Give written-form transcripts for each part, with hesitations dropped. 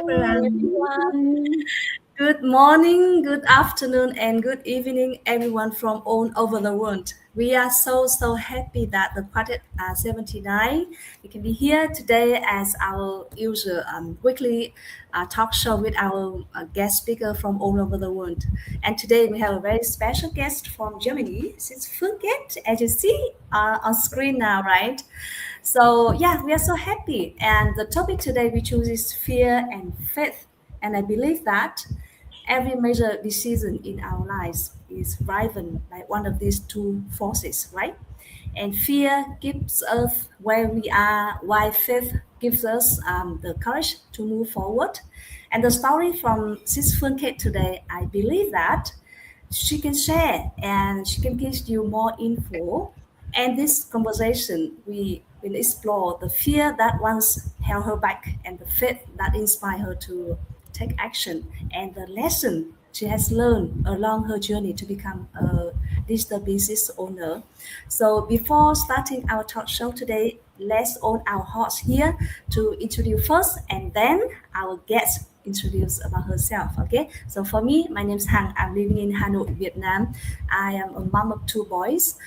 everyone. Good morning, good afternoon, and good evening, everyone from all over the world. We are so happy that the Quartet 79 we can be here today as our usual weekly talk show with our guest speaker from all over the world. And today we have a very special guest from Germany. It's Phuong Kate, as you see on screen now, right? So yeah, we are so happy. And the topic today we choose is fear and faith. And I believe that every major decision in our lives is driven by one of these two forces, right? And fear keeps us where we are, while faith gives us the courage to move forward. And the story from Sis Phuong Kate today, I believe that she can share and she can give you more info. And this conversation, we will explore the fear that once held her back and the faith that inspired her to take action and the lesson she has learned along her journey to become a digital business owner. So before starting our talk show today, let's own our hearts here to introduce first and then our guest introduce about herself. Okay, so for me, my name is Hằng. I'm living in Hanoi, Vietnam. I am a mom of two boys.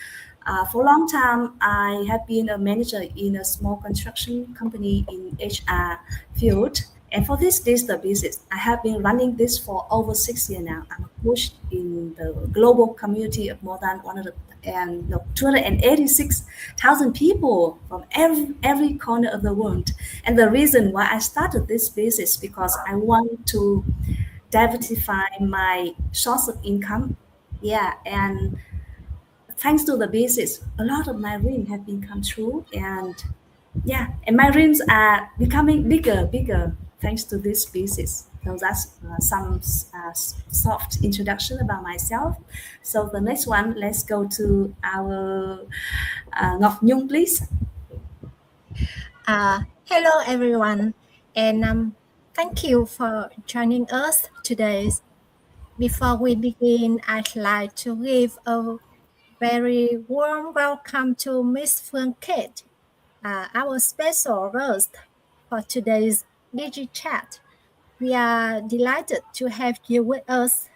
For a long time, I have been a manager in a small construction company in HR field. And for this digital business, I have been running this for over 6 years now. I'm a coach in the global community of more than 286,000 people from every corner of the world. And the reason why I started this business because I want to diversify my source of income. Yeah, and thanks to the business, a lot of my dreams have been come true. And yeah, and my dreams are becoming bigger thanks to this business. So that's some soft introduction about myself. So the next one, let's go to our Ngọc Nhung, please. Hello, everyone, and thank you for joining us today. Before we begin, I'd like to give a very warm welcome to Miss Phuong Kate, our special host for today's DigiChat. We are delighted to have you with us.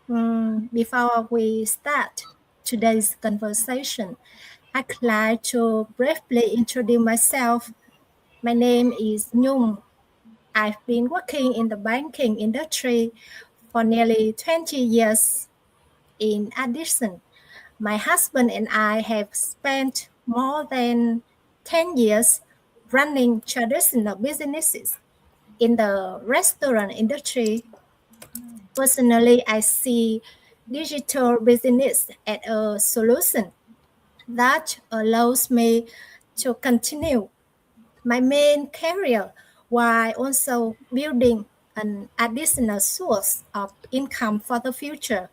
Before we start today's conversation, I'd like to briefly introduce myself. My name is Nhung. I've been working in the banking industry for nearly 20 years. In addition, my husband and I have spent more than 10 years running traditional businesses in the restaurant industry. Personally, I see digital business as a solution that allows me to continue my main career while also building an additional source of income for the future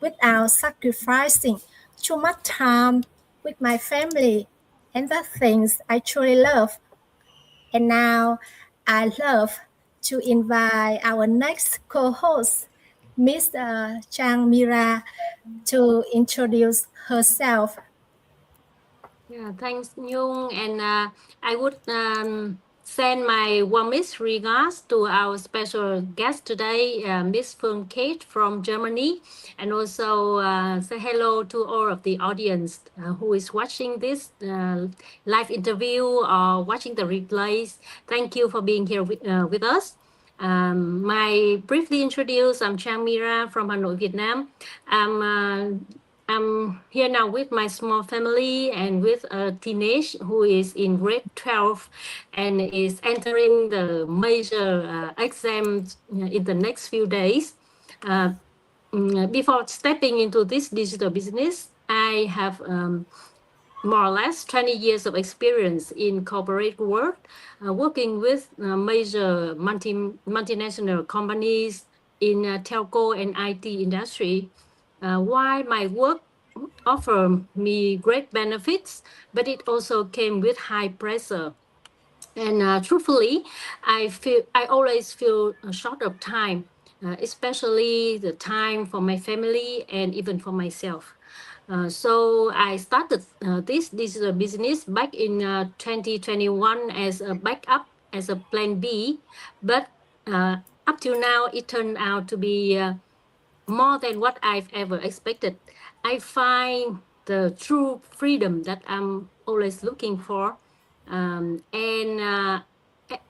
without sacrificing too much time with my family and the things I truly love. And now I love to invite our next co-host, Miss 𝘂𝗃'𝗵𝗏, to introduce herself. Yeah, thanks, Nhung. And I would send my warmest regards to our special guest today, Miss Phuong Kate from Germany, and also say hello to all of the audience who is watching this live interview or watching the replays. Thank you for being here with us. My briefly introduce, I'm 𝘂𝗃'𝗵𝗏 from Hanoi, Vietnam. I'm here now with my small family and with a teenage who is in grade 12 and is entering the major exams in the next few days. Before stepping into this digital business, I have more or less 20 years of experience in corporate world, working with major multinational companies in telco and IT industry. While my work offered me great benefits, but it also came with high pressure. And truthfully, I always feel short of time, especially the time for my family and even for myself. So I started this digital business back in 2021 as a backup as a plan B, but up till now, it turned out to be more than what I've ever expected. I find the true freedom that I'm always looking for.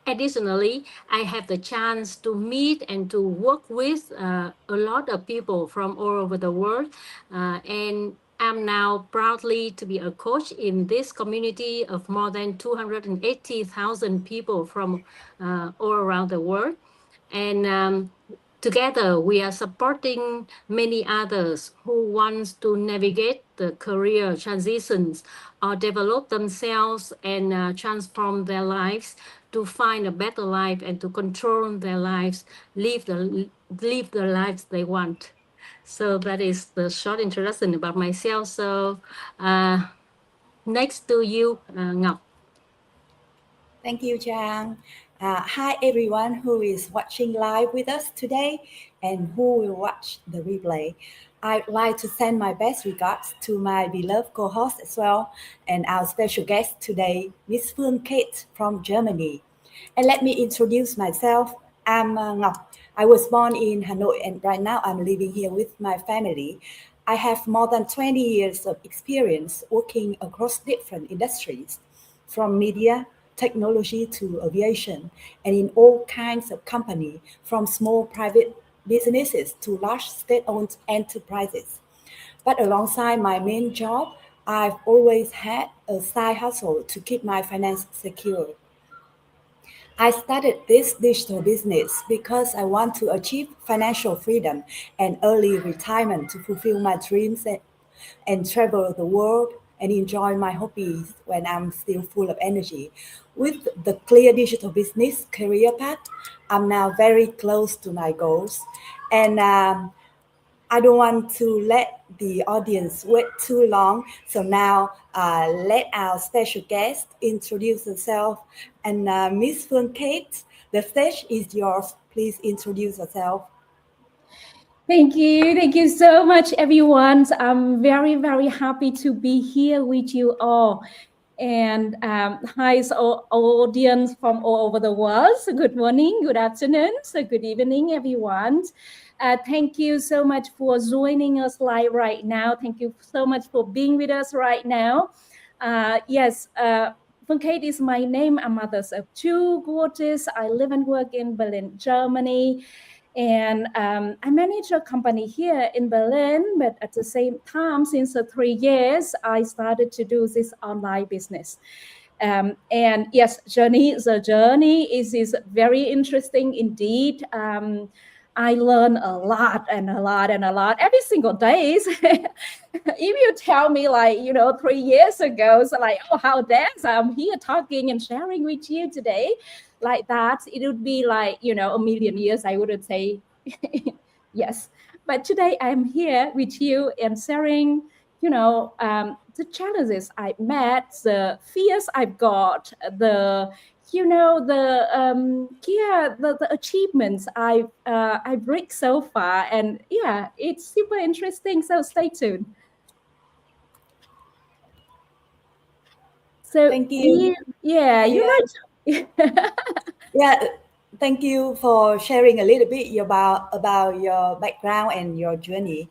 Additionally, I have the chance to meet and to work with a lot of people from all over the world. And I'm now proudly to be a coach in this community of more than 280,000 people from all around the world. And together, we are supporting many others who wants to navigate the career transitions or develop themselves and transform their lives to find a better life and to control their lives, live the lives they want. So that is the short introduction about myself. So next to you, Ngọc. Thank you, Trang. Hi, everyone who is watching live with us today and who will watch the replay. I'd like to send my best regards to my beloved co-host as well, and our special guest today, Miss Phuong Kate from Germany. And let me introduce myself. I'm Ngọc. I was born in Hanoi, and right now I'm living here with my family. I have more than 20 years of experience working across different industries, from media, technology to aviation, and in all kinds of companies, from small private businesses to large state-owned enterprises. But alongside my main job, I've always had a side hustle to keep my finance secure. I started this digital business because I want to achieve financial freedom and early retirement to fulfill my dreams and travel the world and enjoy my hobbies when I'm still full of energy. With the clear digital business career path, I'm now very close to my goals. And I don't want to let the audience wait too long. So now let our special guest introduce herself. And Miss Phuong Kate, the stage is yours. Please introduce yourself. Thank you so much, everyone. I'm very, very happy to be here with you all. And hi, so audience from all over the world. So good morning, good afternoon, so good evening, everyone. Thank you so much for joining us live right now. Thank you so much for being with us right now. Phuong Kate is my name. I'm mother of two daughters. I live and work in Berlin, Germany. And I manage a company here in Berlin, but at the same time, since 3 years, I started to do this online business. And yes, the journey is very interesting indeed. I learn a lot every single day. If you tell me 3 years ago, so how dance, I'm here talking and sharing with you today like that, it would be a million years, I wouldn't say yes. But today I'm here with you and sharing, the challenges I met, the fears I've got, the achievements I've reached so far, and yeah, it's super interesting. So stay tuned. So thank you. You're right. Yeah, thank you for sharing a little bit about your background and your journey.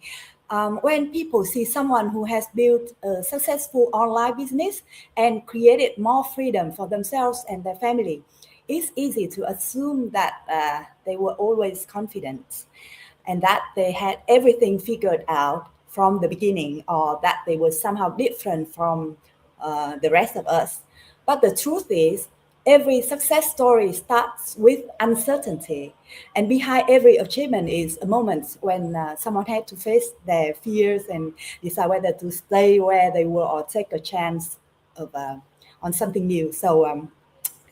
When people see someone who has built a successful online business and created more freedom for themselves and their family, it's easy to assume that they were always confident and that they had everything figured out from the beginning, or that they were somehow different from the rest of us. But the truth is, every success story starts with uncertainty, and behind every achievement is a moment when someone had to face their fears and decide whether to stay where they were or take a chance of on something new. So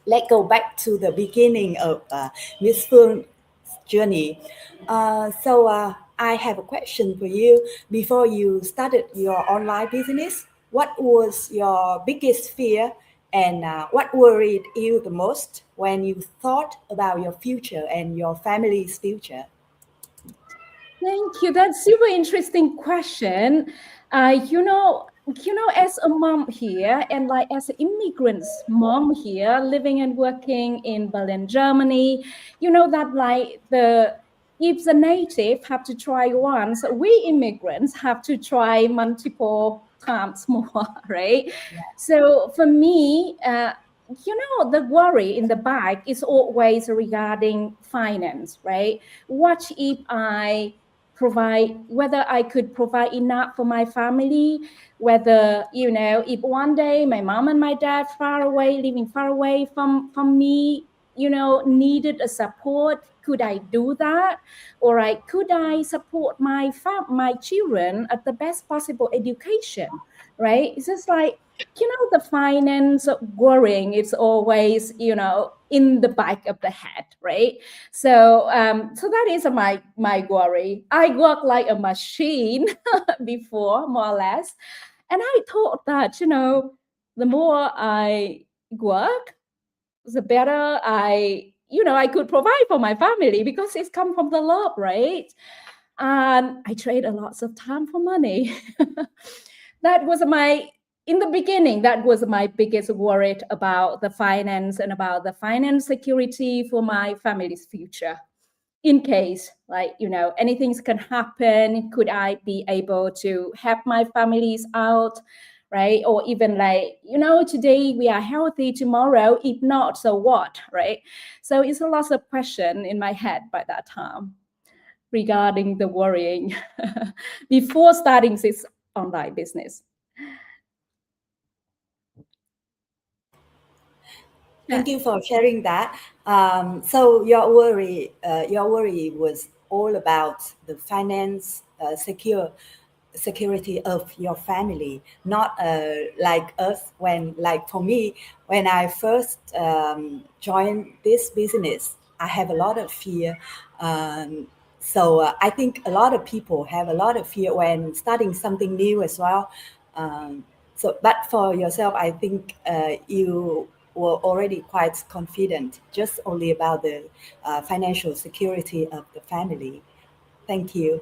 let's go back to the beginning of Miss Phuong's journey. I have a question for you. Before you started your online business, what was your biggest fear? And what worried you the most when you thought about your future and your family's future? Thank you. That's super interesting question. as a mom here and like as an immigrant's mom here, living and working in Berlin, Germany, that like if the native have to try once, we immigrants have to try multiple times more, right? Yeah. So for me, the worry in the back is always regarding finance, right? What if whether I could provide enough for my family, whether, if one day my mom and my dad living far away from me, needed a support, could I do that? Or could I support my children at the best possible education, right? It's just like, the finance worrying, it's always, in the back of the head, right? So that is my worry. I work like a machine before, more or less. And I thought that, the more I work, the better I could provide for my family, because it's come from the love, right? And I trade a lot of time for money. In the beginning, that was my biggest worry about the finance and about the finance security for my family's future. In case, anything can happen, could I be able to help my families out, right? Or even today we are healthy, tomorrow, if not, so what, right? So it's a lot of question in my head by that time regarding the worrying before starting this online business. Thank you for sharing that. So your worry was all about the finance security of your family, not like us. For me, when I first joined this business, I have a lot of fear. So I think a lot of people have a lot of fear when starting something new as well. But for yourself, I think you were already quite confident, just only about the financial security of the family. Thank you.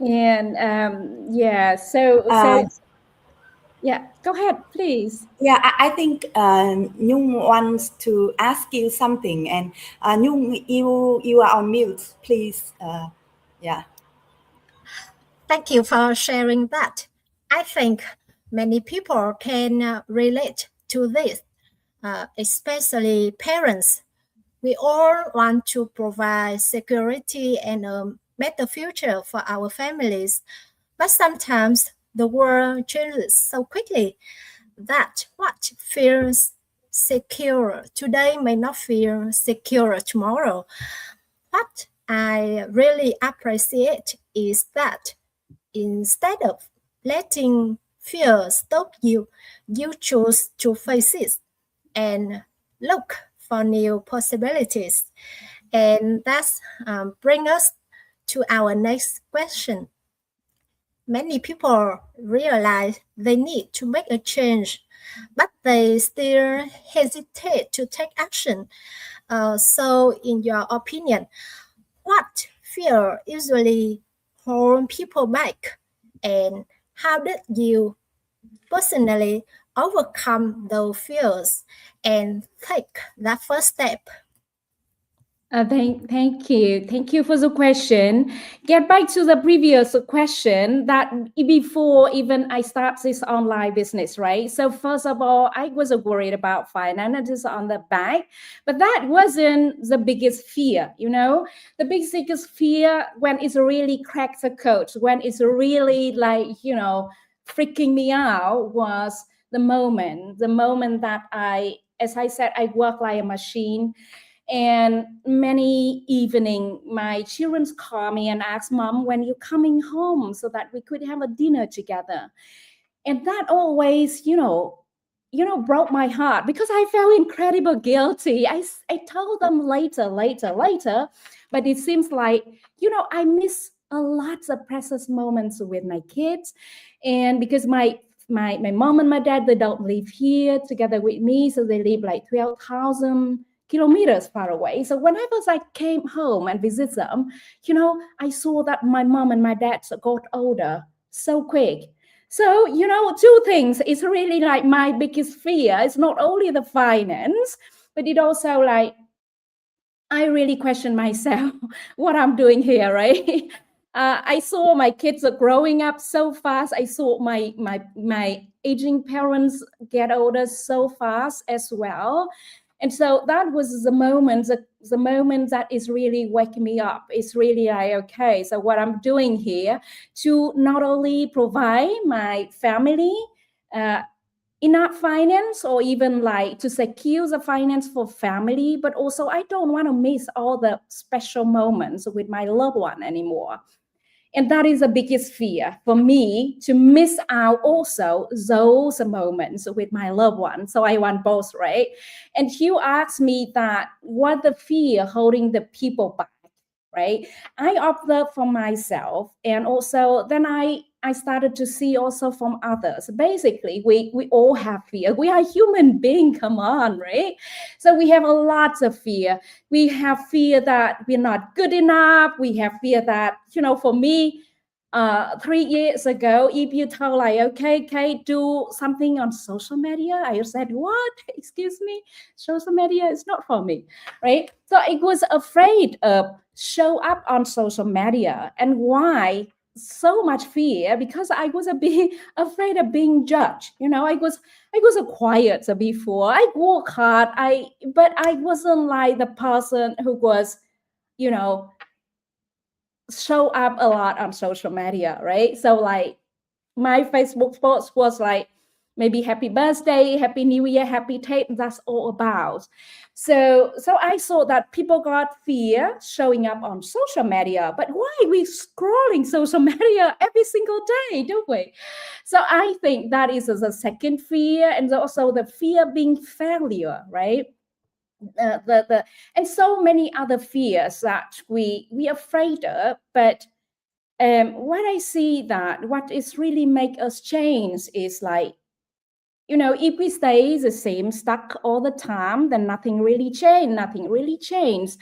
And yeah, go ahead, please. Yeah, I think 𝘂 wants to ask you something, and 𝘂, you are on mute, please. Yeah. Thank you for sharing that. I think many people can relate to this, especially parents. We all want to provide security and a better future for our families, but sometimes the world changes so quickly that what feels secure today may not feel secure tomorrow. What I really appreciate is that instead of letting fear stop you, you choose to face it and look for new possibilities. And that's bring us to our next question. Many people realize they need to make a change, but they still hesitate to take action. So in your opinion, what fear usually hold people back, and how did you personally overcome those fears and take that first step? Thank you for the question. Get back to the previous question that before even I start this online business, right? So first of all, I was worried about finances on the back, but that wasn't the biggest fear, The biggest fear when it's really cracked the code, when it's really freaking me out, was the moment that as I said, I work like a machine. And many evening, my children call me and ask, Mom, when you're coming home so that we could have a dinner together. And that always, broke my heart, because I felt incredibly guilty. I told them later, but it seems like, I miss a lot of precious moments with my kids. And because my mom and my dad, they don't live here together with me, so they live like 12,000 kilometers far away. So whenever I came home and visit them, I saw that my mom and my dad got older. so quick. So, you know, two things. It's really like my biggest fear. It's not only the finance, but it also like, I really question myself what I'm doing here, right? I saw my kids are growing up so fast. I saw my aging parents get older so fast as well. And so that was the moment that is really waking me up. It's really like, okay, so what I'm doing here to not only provide my family enough finance or even like to secure the finance for family, but also I don't want to miss all the special moments with my loved one anymore. And that is the biggest fear for me, to miss out also those moments with my loved one. So I want both, right? And you asked me that what the fear holding the people back, right? I observed for myself, and also then I started to see also from others. Basically, we all have fear. We are human beings, come on, right? So we have a lot of fear. We have fear that we're not good enough. We have fear that, you know, for me, 3 years ago, if you told like, okay, Kate, do something on social media, I said, what? Excuse me? Social media is not for me, right? So I was afraid of show up on social media. And why so much fear? Because I was a bit afraid of being judged. You know, I was a quiet before. I work hard. But I wasn't like the person who was, you know, show up a lot on social media, right? So like my Facebook post was like maybe happy birthday, happy new year, happy Tate, that's all about. So I saw that people got fear showing up on social media, but why we scrolling social media every single day, don't we? So I think that is the second fear, and also the fear being failure, right? And so many other fears that we afraid of, but what I see that what is really make us change is like, you know, if we stay the same, stuck all the time, then nothing really changes.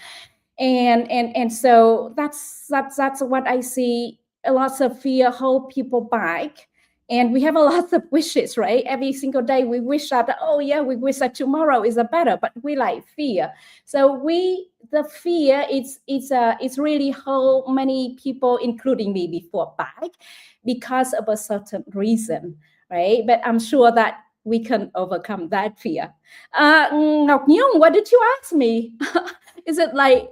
And so that's what I see. A lot of fear hold people back. And we have a lot of wishes, right? Every single day we wish that, oh yeah, we wish that tomorrow is a better, but we like fear. So the fear, it's really hold many people, including me before, back because of a certain reason, right? But I'm sure that we can overcome that fear. Ngọc Nhung, what did you ask me? Is it like,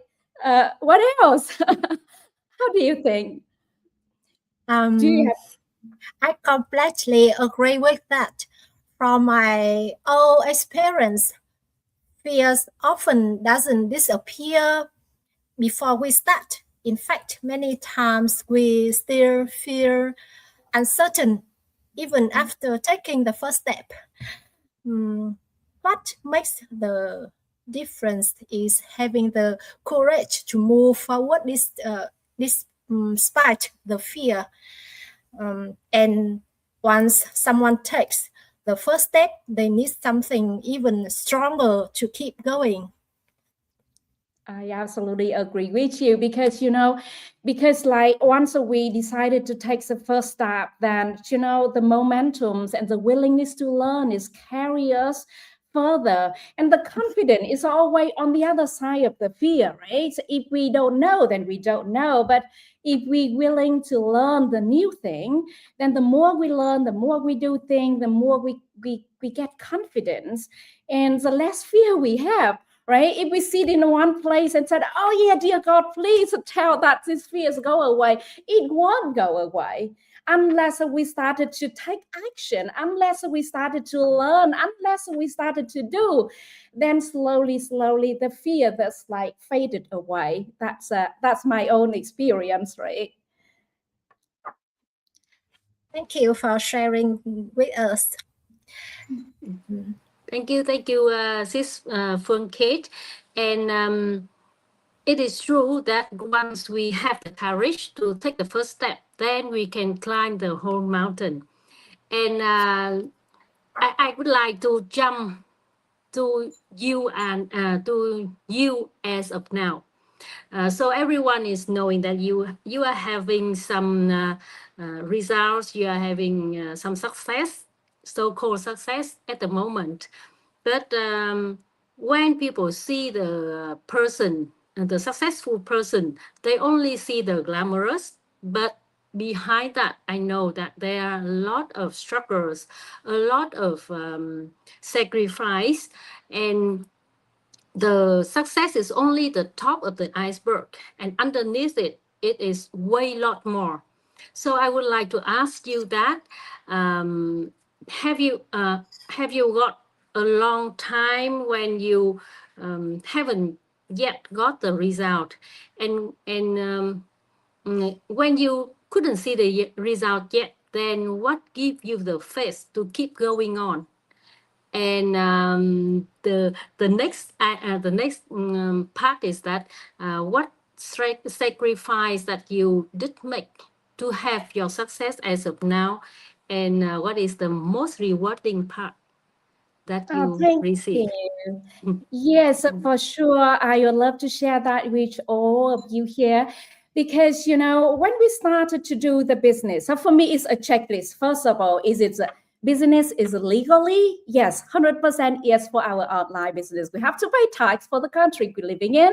what else? How do you think? Do you have I completely agree with that. From my own experience, fears often doesn't disappear before we start. In fact, many times we still feel uncertain even after taking the first step. What makes the difference is having the courage to move forward despite the fear. And once someone takes the first step, they need something even stronger to keep going. I absolutely agree with you, because, you know, because like once we decided to take the first step, then, you know, the momentums and the willingness to learn is carry us further. And the confidence is always on the other side of the fear, right? So if we don't know, then we don't know. But if we're willing to learn the new thing, then the more we learn, the more we do things, the more we get confidence, and the less fear we have. Right? If we sit in one place and said, oh yeah, dear God, please tell that these fears go away, it won't go away unless we started to take action, unless we started to learn, unless we started to do. Then slowly, the fear that's like faded away. That's my own experience, right? Thank you for sharing with us. Thank you, sis Phuong Kate. And it is true that once we have the courage to take the first step, then we can climb the whole mountain. And I would like to jump to you and to you as of now. So everyone is knowing that you are having some results, you are having some success, so-called success at the moment. But when people see the person, the successful person, they only see the glamorous, but behind that, I know that there are a lot of struggles, a lot of sacrifice, and the success is only the top of the iceberg, and underneath it, it is way lot more. So I would like to ask you that, have you got a long time when you haven't yet got the result, and when you couldn't see the result yet, then what gives you the faith to keep going on? And the next part is that what sacrifice that you did make to have your success as of now, and what is the most rewarding part that you Thank receive? you. Yes, for sure. I would love to share that with all of you here. Because, you know, when we started to do the business, so for me, it's a checklist. First of all, is it business is legally? Yes, 100% yes for our online business. We have to pay tax for the country we're living in.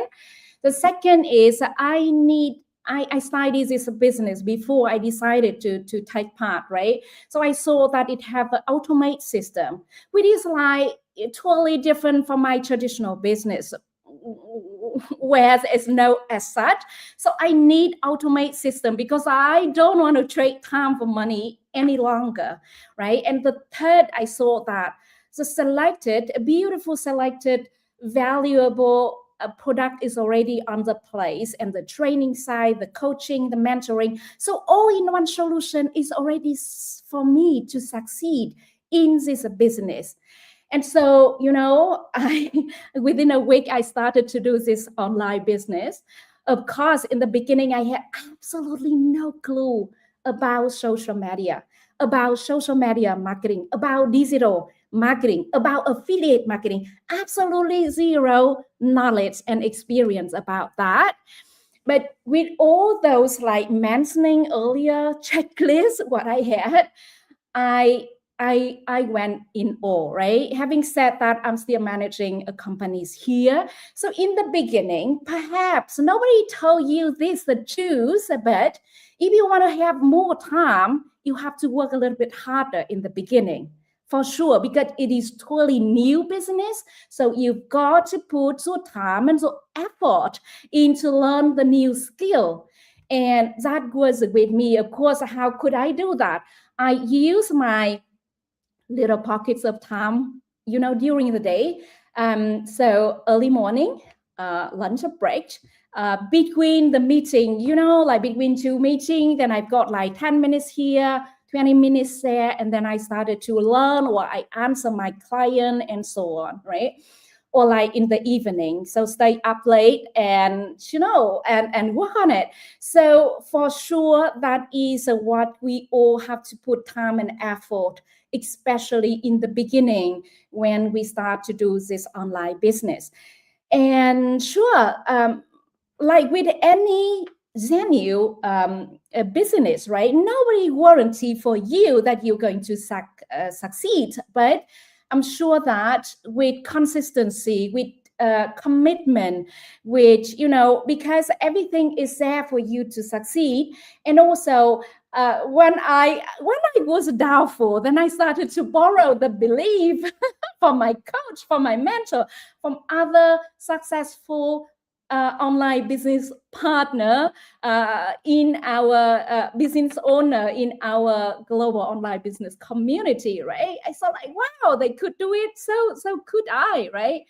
The second is I studied this business before I decided to take part, right? So I saw that it have an automate system, which is like totally different from my traditional business, where there's no as such. So I need automate system because I don't want to trade time for money any longer, right? And the third, I saw that the beautiful selected, valuable product is already on the place, and the training side, the coaching, the mentoring. So all-in-one solution is already for me to succeed in this business. And so, you know, within a week, I started to do this online business. Of course, in the beginning, I had absolutely no clue about social media marketing, about digital marketing, about affiliate marketing. Absolutely zero knowledge and experience about that. But with all those, like mentioning earlier, checklists, what I had, I went in awe, right? Having said that, I'm still managing a companies here. So in the beginning, perhaps nobody told you this, the truth, but if you want to have more time, you have to work a little bit harder in the beginning, for sure, because it is totally new business. So you've got to put your time and your effort into learn the new skill. And that was with me. Of course, how could I do that? I use my little pockets of time, you know, during the day. So early morning, lunch break, between the meeting, you know, like between two meetings, then I've got like 10 minutes here, 20 minutes there, and then I started to learn, or I answer my client and so on, right? Or like in the evening, so stay up late and, you know, and work on it. So for sure, that is what we all have to put time and effort, especially in the beginning when we start to do this online business. And sure, like with any genuine business, right? Nobody warranty for you that you're going to succeed, but I'm sure that with consistency, with commitment, with, you know, because everything is there for you to succeed. And also, when I was doubtful, then I started to borrow the belief from my coach, from my mentor, from other successful online business partner, in our business owner in our global online business community, right? I saw like, wow, they could do it, so could I, right?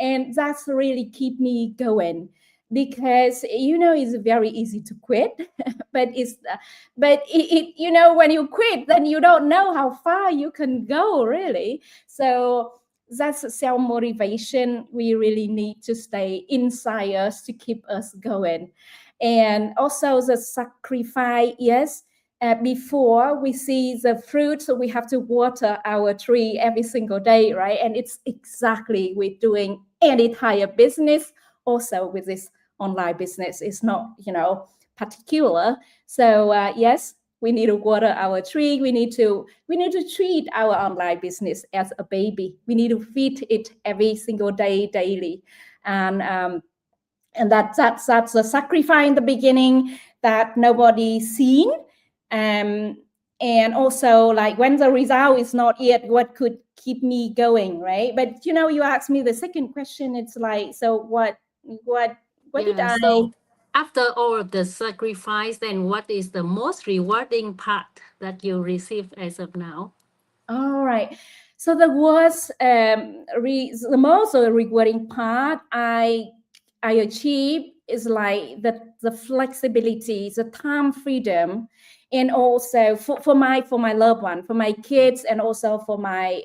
And that's really keep me going, because, you know, it's very easy to quit, but it you know, when you quit, then you don't know how far you can go, really. So that's self-motivation we really need to stay inside us to keep us going. And also the sacrifice, yes, before we see the fruit, so we have to water our tree every single day, right? And it's exactly with doing any type of business, also with this online business. It's not, particular. So yes, we need to water our tree. We need to treat our online business as a baby. We need to feed it every single day, daily, and that's a sacrifice in the beginning that nobody seen. And also, like, when the result is not yet, what could keep me going, right? But you asked me the second question. It's like, so what did I? So after all of the sacrifice, then what is the most rewarding part that you receive as of now? All right. So the most rewarding part I achieved is like the flexibility, the time freedom, and also for my loved one, for my kids, and also for my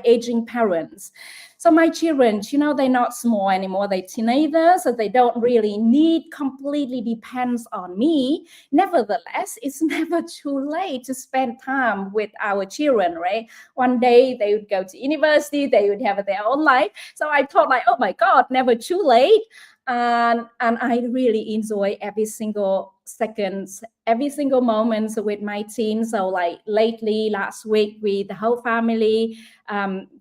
aging parents. So my children, they're not small anymore. They're teenagers, so they don't really need completely depends on me. Nevertheless, it's never too late to spend time with our children, right? One day they would go to university, they would have their own life. So I thought, like, oh my God, never too late. And I really enjoy every single second, every single moment with my team. So like lately, last week, we, the whole family,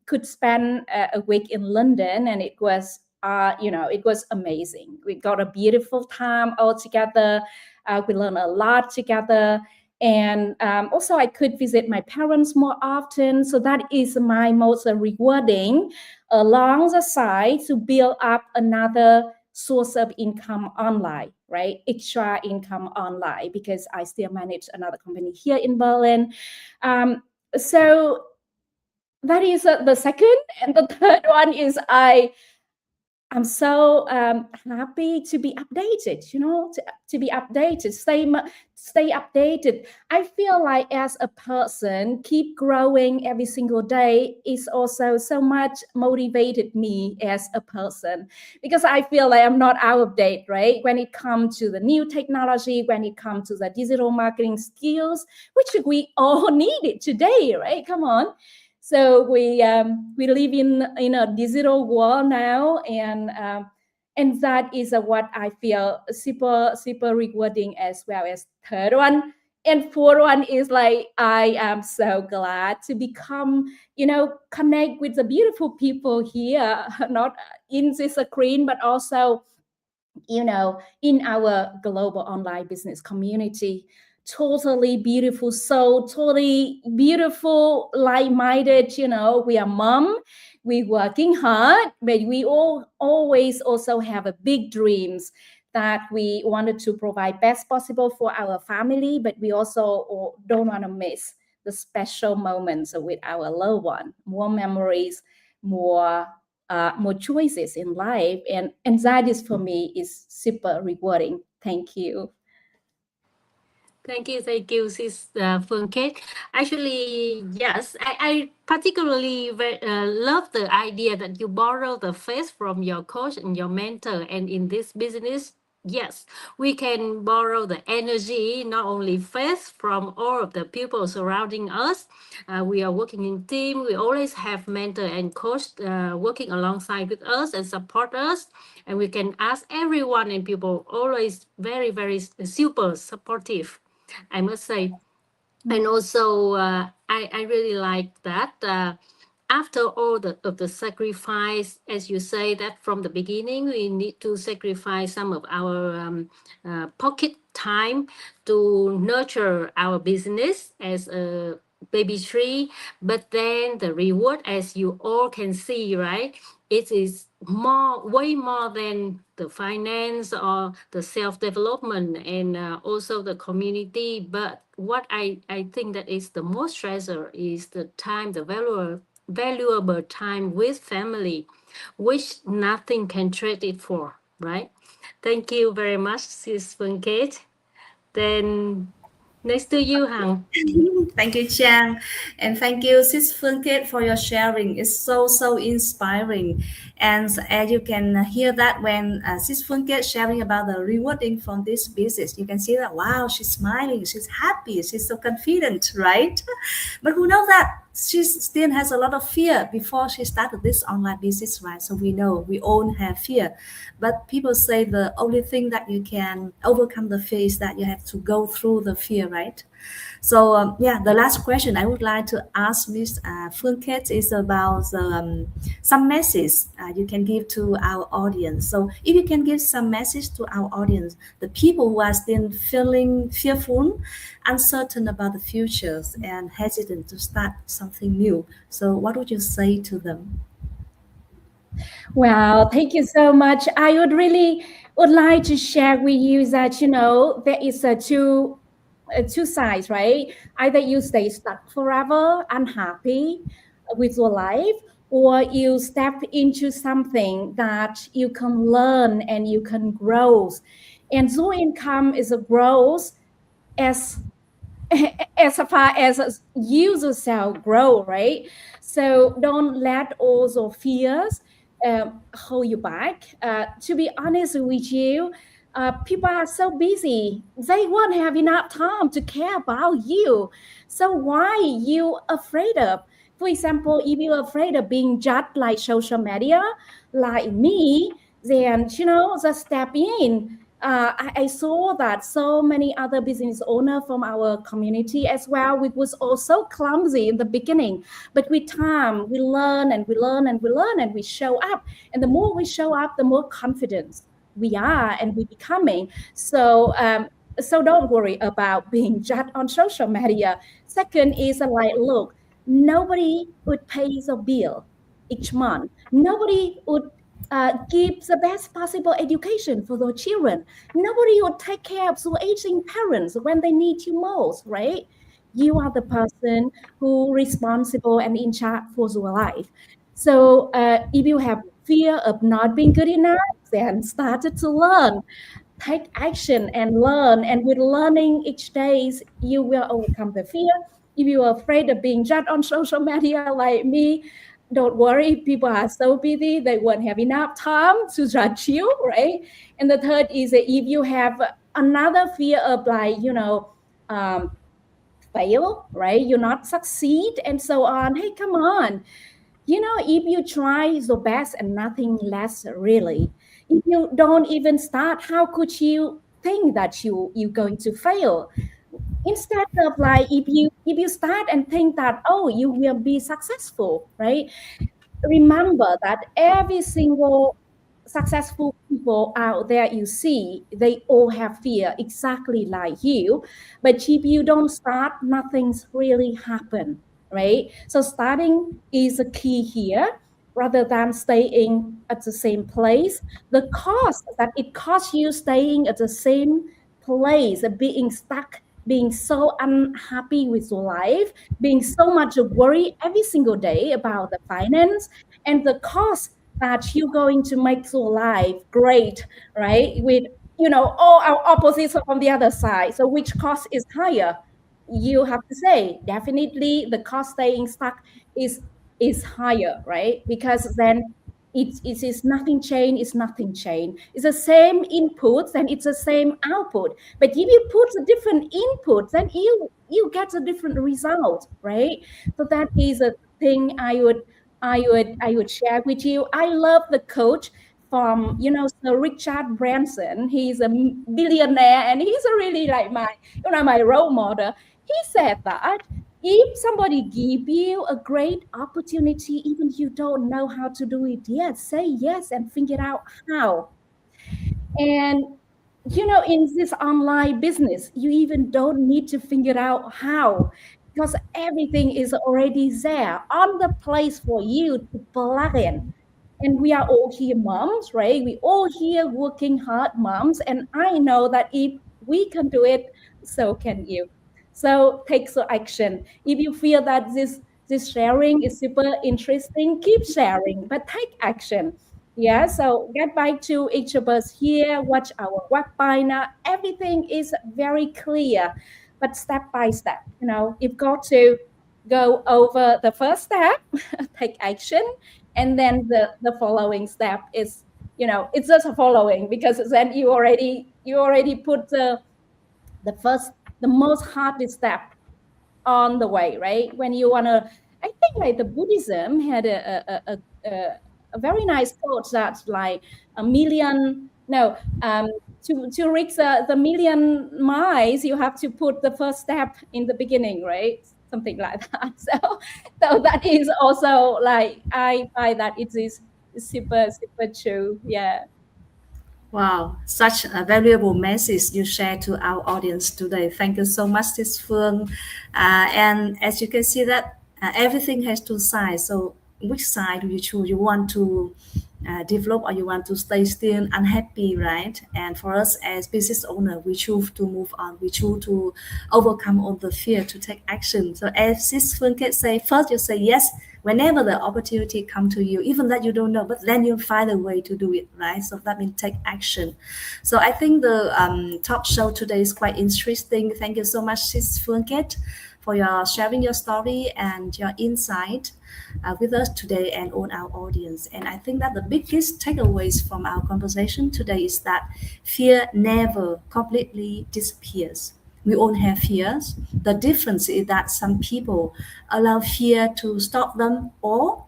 could spend a week in London, and it was it was amazing. We got a beautiful time all together. We learned a lot together. And also I could visit my parents more often. So that is my most rewarding, along the side, to build up another source of income online, right? Extra income online, because I still manage another company here in Berlin. So that is the second. And the third one is I'm so happy to be updated, to be updated, stay updated. I feel like as a person, keep growing every single day is also so much motivated me as a person, because I feel like I'm not out of date, right? When it comes to the new technology, when it comes to the digital marketing skills, which we all need it today, right? Come on. So we live in a digital world now, and that is what I feel super rewarding, as well as third one. And fourth one is like, I am so glad to become, connect with the beautiful people here, not in this screen, but also, in our global online business community. Totally beautiful soul, totally beautiful, like-minded. We are mom, we working hard, but we always also have a big dreams that we wanted to provide best possible for our family, but we also don't want to miss the special moments with our loved one, more memories, more choices in life, and that is, for me, is super rewarding. Thank you. Thank you, Sis Phuong Kate. Actually, yes, I particularly love the idea that you borrow the faith from your coach and your mentor. And in this business, yes, we can borrow the energy, not only faith, from all of the people surrounding us. We are working in team. We always have mentor and coach working alongside with us and support us. And we can ask everyone, and people always very, very super supportive, I must say. And also, I really like that. After all of the sacrifice, as you say, that from the beginning, we need to sacrifice some of our pocket time to nurture our business as a baby tree. But then the reward, as you all can see, right? It is way more than the finance or the self-development, and also the community. But what I think that is the most treasure is the time, the valuable time with family, which nothing can trade it for, right? Thank you very much, Sis Phuong Kate. Then next to you, Hằng. Thank you, Trang. And thank you, Sis Phuong Kate, for your sharing. It's so inspiring. And as you can hear that when Sis Phuong Kate sharing about the rewarding from this business, you can see that, wow, she's smiling, she's happy, she's so confident, right? But who knows that she still has a lot of fear before she started this online business, right? So we know we all have fear, but people say the only thing that you can overcome the fear is that you have to go through the fear, right? So yeah, the last question I would like to ask Ms. Phuong Kate is about some message you can give to our audience. So if you can give some message to our audience, the people who are still feeling fearful, uncertain about the futures, and hesitant to start something new, so what would you say to them? Well, thank you so much. I would like to share with you that, there is two sides, right? Either you stay stuck forever, unhappy with your life, or you step into something that you can learn and you can grow. And Zoe income is a growth as far as you yourself grow, right? So don't let all those fears hold you back. To be honest with you, people are so busy. They won't have enough time to care about you. So why you afraid of? For example, if you're afraid of being judged like social media, like me, then, just step in. I saw that so many other business owners from our community as well, we was also clumsy in the beginning, but with time we learn and we learn and we learn and we show up, and the more we show up, the more confident we are and we becoming. So don't worry about being judged on social media. Second is like, look, nobody would pay the bill each month. Nobody would give the best possible education for their children. Nobody would take care of their aging parents when they need you most, right? You are the person who responsible and in charge for your life. So if you have fear of not being good enough, then start to learn. Take action and learn. And with learning each day, you will overcome the fear. If you are afraid of being judged on social media like me, don't worry, people are so busy, they won't have enough time to judge you, right? And the third is that if you have another fear of like, fail, right? You not succeed and so on. Hey, come on. If you try your best and nothing less, really, if you don't even start, how could you think that you're going to fail? Instead of like, if you start and think that, oh, you will be successful, right? Remember that every single successful people out there you see, they all have fear exactly like you. But if you don't start, nothing's really happen, right? So starting is a key here rather than staying at the same place. The cost that it costs you staying at the same place, being stuck, being so unhappy with your life, being so much worried every single day about the finance, and the cost that you're going to make your life great, right? With all our opposites from the other side. So which cost is higher? You have to say definitely the cost staying stuck is higher, right? Because then it is nothing change, it's nothing change. It's the same inputs and it's the same output. But if you put a different input, then you get a different result, right? So that is a thing I would share with you. I love the coach from Sir Richard Branson. He's a billionaire and he's really like my role model. He said that if somebody give you a great opportunity, even you don't know how to do it yet, say yes and figure out how. And in this online business, you even don't need to figure out how, because everything is already there on the place for you to plug in. And we are all here moms, right? We all here working hard moms. And I know that if we can do it, so can you. So take some action. If you feel that this sharing is super interesting, keep sharing, but take action. Yeah, so get back to each of us here, watch our webinar. Everything is very clear, but step by step, you've got to go over the first step, take action, and then the following step is, it's just a following, because then you already put the most hardest step on the way, right? When you want to I think like the Buddhism had a very nice quote that like to reach the million miles, you have to put the first step in the beginning, right? Something like that. So that is also like, I find that it is super true. Yeah. Wow, such a valuable message you share to our audience today. Thank you so much, Sis Phuong. And as you can see that everything has two sides. So which side do you choose? You want to develop or you want to stay still unhappy, right? And for us as business owner, we choose to move on. We choose to overcome all the fear to take action. So as Sis Phuong Kate say, first you say yes whenever the opportunity come to you, even that you don't know, but then you find a way to do it, right? So that means take action. So I think the talk show today is quite interesting. Thank you so much, Sis Phuong Kate, for your sharing your story and your insight with us today and on our audience. And I think that the biggest takeaways from our conversation today is that fear never completely disappears. We all have fears. The difference is that some people allow fear to stop them, or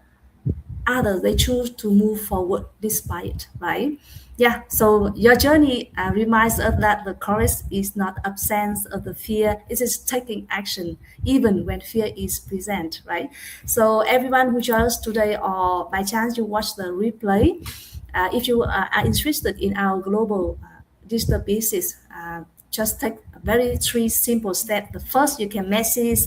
others, they choose to move forward despite, right? Yeah, so your journey reminds us that the courage is not absence of the fear, it is taking action even when fear is present, right? So everyone who joins us today, or by chance you watch the replay, if you are interested in our global digital business, just take very three simple steps. The first, you can message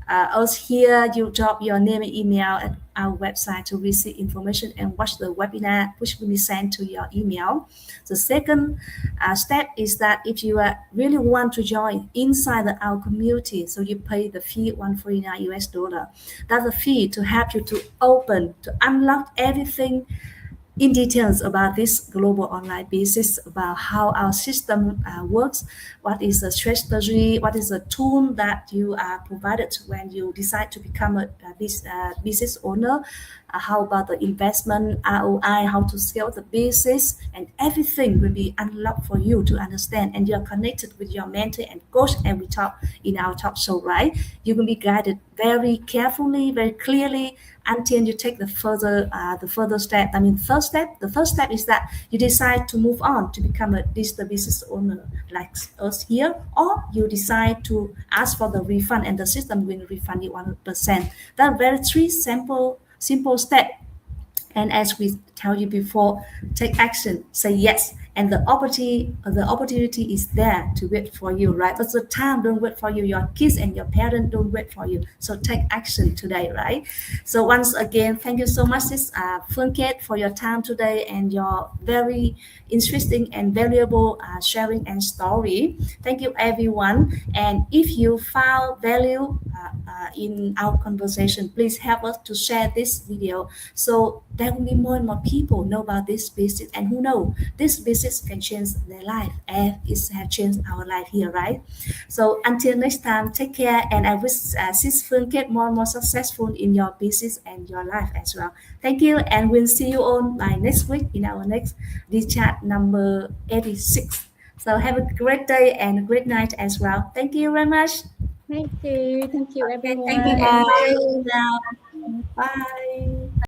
us here. You drop your name and email at our website to receive information and watch the webinar, which will be sent to your email. The second step is that if you really want to join inside our community, so you pay the fee $149. That's the fee to help you to open, to unlock everything in details about this global online business, about how our system works, what is the strategy, what is the tool that you are provided when you decide to become a business owner, how about the investment, ROI, how to scale the business, and everything will be unlocked for you to understand. And you're connected with your mentor and coach, and we talk in our talk show, right? You will be guided very carefully, very clearly, until you take the further step. I mean, the first step is that you decide to move on to become a digital business owner like us here, or you decide to ask for the refund and the system will refund you 100%. That are very three simple steps. And as we tell you before, take action, say yes, and the opportunity is there to wait for you, right? But the time don't wait for you. Your kids and your parents don't wait for you. So take action today, right? So once again, thank you so much, Sis Phuong Kate, for your time today and your very interesting and valuable sharing and story. Thank you, everyone. And if you found value in our conversation, please help us to share this video so there will be more and more people know about this business, and who know this business can change their life, and it has changed our life here, right? So until next time, take care, and I wish Sis Phuong Kate more and more successful in your business and your life as well. Thank you, and we'll see you all by next week in our next DigiChat number 86. So have a great day and a great night as well. Thank you very much. Thank you everyone. Thank you. Bye. Bye.